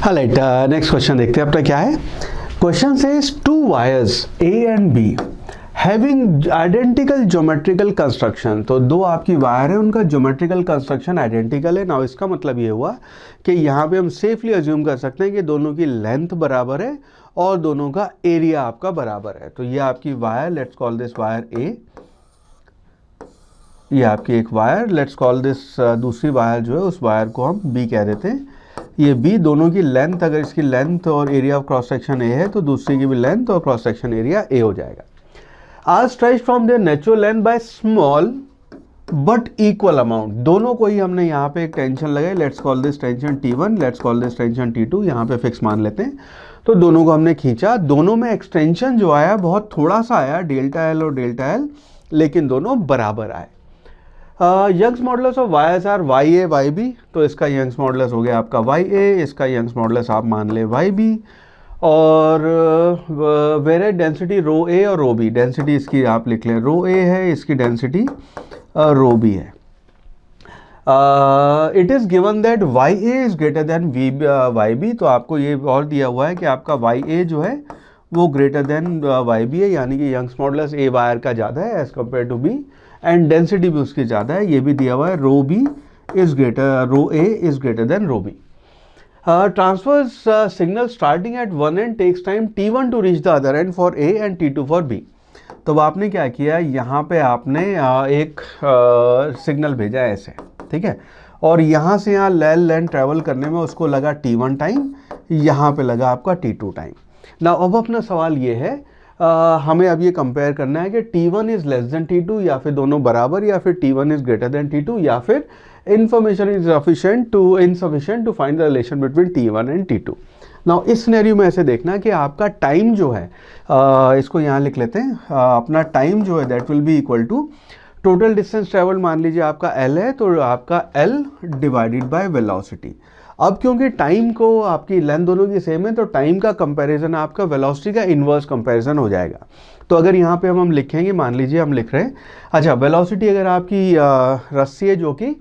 Right, next question देखते हैं अपना क्या है। Question says to wires A and be having identical geometrical construction. तो दो आपकी वायर है, उनका ज्योमेट्रिकल कंस्ट्रक्शन आइडेंटिकल है। नाउ इसका मतलब ये हुआ कि यहाँ पे हम सेफली अज्यूम कर सकते हैं कि दोनों की लेंथ बराबर है और दोनों का एरिया आपका बराबर है। तो ये आपकी wire, let's call this wire A, ये आपकी एक वायर, लेट्स कॉल दिस दूसरी वायर जो है उस वायर को हम बी कह देते हैं। ये बी, दोनों की लेंथ, अगर इसकी लेंथ और area of cross section A है तो दूसरी की भी लेंथ और क्रॉस सेक्शन एरिया ए हो जाएगा। Are stretch from their natural length by small but equal amount. दोनों को ही हमने यहाँ पे एक टेंशन लगाई, let's call this tension T1, let's call this tension T2, यहाँ पे फिक्स मान लेते हैं। तो दोनों को हमने खींचा, दोनों में एक्सटेंशन जो आया बहुत थोड़ा सा आया, डेल्टा एल और डेल्टा एल, लेकिन दोनों बराबर आए। Young's modulus of wires are Y A Y B. तो इसका यंग्स मॉडुलस हो गया आपका वाई ए, इसका यंग्स मॉडुलस आप मान ले वाई बी। और वेरे डेंसिटी रो ए और रो बी, डेंसिटी इसकी आप लिख लें रो ए है, इसकी डेंसिटी रो बी है। It is given that Y A is greater than V Y B. तो आपको ये और दिया हुआ है कि आपका वाई ए जो है वो ग्रेटर देन वाई बी है, यानी कि यंग्स मॉडुलस ए वायर का ज़्यादा है as compared to B, and density भी उसकी ज़्यादा है। ये भी दिया हुआ है rho B is greater, rho A is greater than rho B. Transfers signal starting at one and takes time T1 to reach the other end for A and T2 for B. तो आपने क्या किया, यहाँ पे आपने एक signal भेजा है ऐसे, ठीक है, और यहाँ से यहाँ लेंथ ट्रैवल करने में उसको लगा T1 टाइम, यहाँ पे लगा आपका T2 टाइम। ना अब अपना सवाल ये है, हमें अब ये कंपेयर करना है कि T1 is less than T2, या फिर दोनों बराबर, या फिर T1 is greater then T2, या फिर information is insufficient to find the relation between T1 and T2। Now इस सिनेरियो में ऐसे देखना कि आपका टाइम जो है, इसको यहाँ लिख लेते हैं, अपना टाइम जो है that will be equal to total distance travel, मान लीजिए आपका L है, तो आपका L डिवाइडेड बाय वेलोसिटी। अब क्योंकि टाइम को आपकी लेंथ दोनों की सेम है, तो टाइम का कंपैरिजन आपका वेलोसिटी का इन्वर्स कंपैरिजन हो जाएगा। तो अगर यहाँ पे हम लिखेंगे, मान लीजिए हम लिख रहे हैं, अच्छा वेलोसिटी अगर आपकी रस्सी है जो कि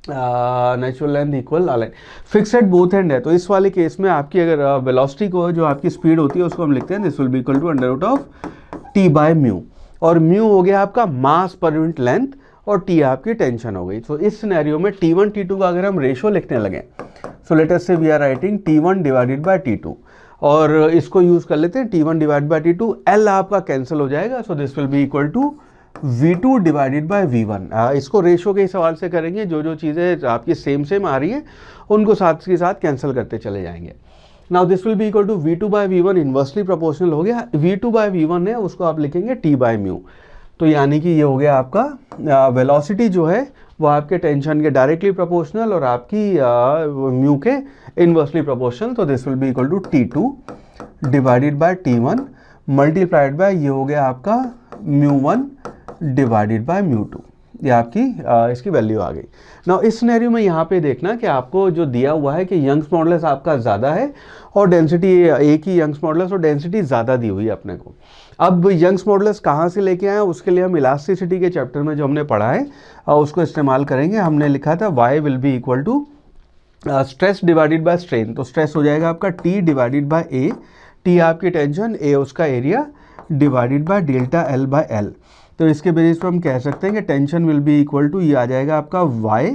natural length equal line fixed both and है, तो इस वाले केस में आपकी अगर वेलोसिटी को, जो आपकी स्पीड होती है उसको हम लिखते हैं this will be equal to under root of T by mu, और म्यू हो गया आपका मास पर यूनिट लेंथ और T आपकी टेंशन हो गई। तो इस सिनेरियो में T1 T2 का अगर हम रेशो लिखने लगे, सो let us say we are writing T1 divided by T2, और इसको यूज कर लेते हैं T1 divided by T2, L आपका कैंसिल हो जाएगा, so this will be equal to V2 divided by V1। इसको रेशो के सवाल से करेंगे, जो चीज़ें आपकी सेम आ रही है उनको साथ के साथ कैंसिल करते चले जाएंगे। Now this will be equal to V2 by V1, inversely proportional हो गया। V2 बाय V1 है, उसको आप लिखेंगे T बाय म्यू। तो यानी कि ये हो गया आपका वेलोसिटी जो है वो आपके टेंशन के डायरेक्टली प्रोपोर्शनल और आपकी म्यू के इन्वर्सली प्रोपोर्शनल। तो this will be equal to T2 divided by T1 multiplied by, ये हो गया आपका μ1 डिवाइडेड बाय μ2। ये आपकी इसकी वैल्यू आ गई। नाउ इस सिनेरियो में यहाँ पे देखना कि आपको जो दिया हुआ है कि यंग्स मॉडुलस आपका ज़्यादा है और डेंसिटी एक ही यंग्स मॉडुलस और डेंसिटी ज़्यादा दी हुई है अपने को। अब यंग्स मॉडुलस कहाँ से लेके आए, उसके लिए हम इलास्टिसिटी के चैप्टर में जो हमने पढ़ा है उसको इस्तेमाल करेंगे। हमने लिखा था y will be equal to stress divided by strain. तो स्ट्रेस हो जाएगा आपका T divided by A, T आपकी टेंशन, A उसका area, divided by delta L by L। तो इसके बेसिस पर हम कह सकते हैं कि tension will be equal to, ये आ जाएगा आपका y,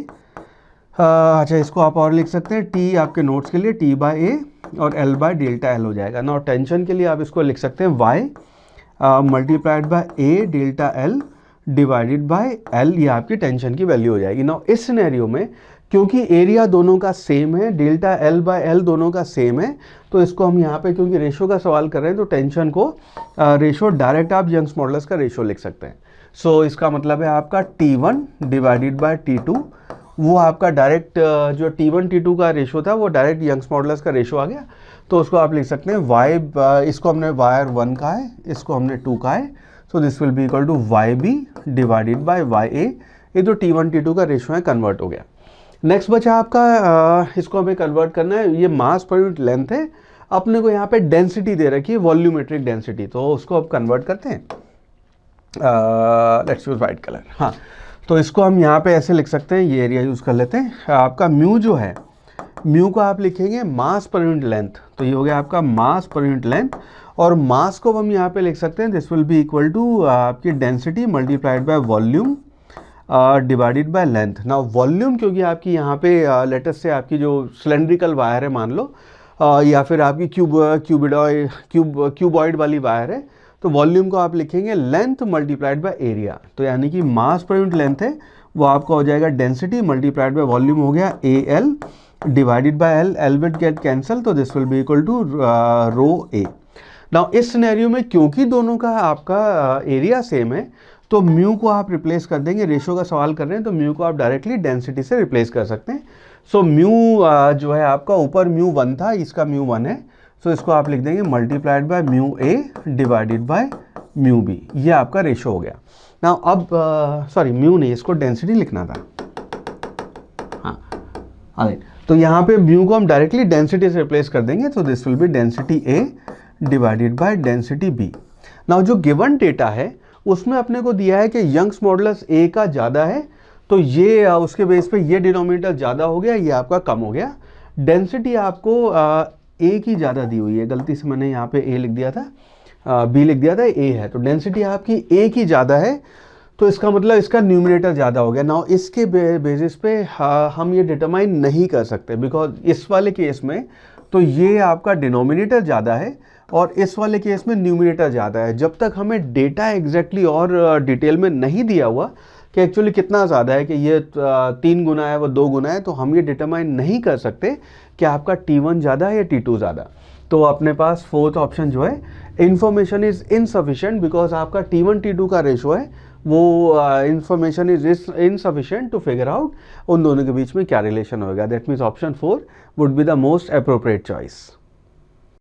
अच्छा इसको आप और लिख सकते हैं T आपके नोट्स के लिए T बाय A और L बाय डेल्टा L हो जाएगा ना। और टेंशन के लिए आप इसको लिख सकते हैं y multiplied by A delta L divided by L, ये आपकी टेंशन की वैल्यू हो जाएगी ना। इस सिनेरियो में क्योंकि एरिया दोनों का सेम है, डेल्टा L बाय L दोनों का सेम है, तो इसको हम यहाँ पे क्योंकि रेशो का सवाल कर रहे हैं तो टेंशन को रेशो डायरेक्ट आप यंग्स मॉडुलस का रेशो लिख सकते हैं। सो इसका मतलब है आपका T1 डिवाइडेड बाय T2, वो आपका डायरेक्ट जो T1 T2 का रेशो था वो डायरेक्ट यंग्स मॉडुलस का रेशो आ गया। तो उसको आप लिख सकते हैं y, इसको हमने वायर 1 का है, इसको हमने 2 का है, so this will be equal to YB divided by YA। ये तो T1 T2 का रेशो है, कन्वर्ट हो गया। नेक्स्ट बचा आपका, इसको हमें कन्वर्ट करना है, ये मास पर यूनिट लेंथ है, अपने को यहाँ पे डेंसिटी दे रखी है, वॉल्यूमेट्रिक डेंसिटी, तो उसको अब कन्वर्ट करते हैं। Let's use white colour. हाँ, तो इसको हम यहाँ पे ऐसे लिख सकते हैं, ये एरिया यूज़ कर लेते हैं। आपका म्यू जो है म्यू को आप लिखेंगे मास पर यूनिट लेंथ, तो ये हो गया आपका मास पर यूनिट लेंथ, और मास को हम यहाँ पे लिख सकते हैं this will be equal to आपकी density multiplied by volume divided by length. Now volume क्योंकि आपकी यहाँ पे लेटेस्ट से आपकी जो सिलेंड्रिकल वायर है मान लो, या फिर आपकी क्यूबॉइड वाली वायर है, तो वॉल्यूम को आप लिखेंगे लेंथ मल्टीप्लाइड बाय एरिया, तो यानी कि मास पर यूनिट लेंथ है वो आपका हो जाएगा डेंसिटी मल्टीप्लाइड बाय वॉल्यूम हो गया AL divided by L, L will get cancel, तो this will be equal to rho A। Now इस सिनेरियो में क्योंकि दोनों का आपका एरिया सेम है, तो म्यू को आप रिप्लेस कर देंगे, रेशो का सवाल कर रहे हैं तो म्यू को आप डायरेक्टली डेंसिटी से रिप्लेस कर सकते हैं। सो म्यू जो है आपका ऊपर म्यू 1 था, इसका म्यू 1 है, सो इसको आप लिख देंगे multiplied by mu A divided by mu B, ये आपका रेशो हो गया। नाउ अब सॉरी म्यू नहीं, इसको डेंसिटी लिखना था, हाँ राइट, तो यहाँ पे म्यू को हम डायरेक्टली डेंसिटी से रिप्लेस कर देंगे, तो this will B density A divided by density B। Now जो गिवन डेटा है उसमें अपने को दिया है कि यंग्स मॉडुलस A का ज़्यादा है, तो ये उसके बेस पे ये डिनोमिनेटर ज़्यादा हो गया, ये आपका कम हो गया। डेंसिटी आपको A की ज़्यादा दी हुई है, गलती से मैंने यहाँ पे A लिख दिया था, B लिख दिया था, A है, तो डेंसिटी आपकी A की ज़्यादा है, तो इसका मतलब इसका न्यूमरेटर ज़्यादा हो गया। नाउ इसके बेसिस पे हम ये डिटरमाइन नहीं कर सकते, बिकॉज इस वाले केस में तो ये आपका डिनोमिनेटर ज़्यादा है और इस वाले केस में न्यूमरेटर ज़्यादा है। जब तक हमें डेटा एग्जैक्टली और डिटेल में नहीं दिया हुआ कि एक्चुअली कितना ज़्यादा है, कि ये 3 गुना है वो 2 गुना है, तो हम ये डिटरमाइन नहीं कर सकते कि आपका T1 ज़्यादा है या T2 ज़्यादा। तो अपने पास फोर्थ ऑप्शन जो है इंफॉर्मेशन इज़ इनसफिशिएंट, बिकॉज आपका T1 T2 का रेशो है वो information is insufficient to figure out उन दोनों के बीच में क्या रिलेशन होगा। That means option 4 would be the most appropriate choice.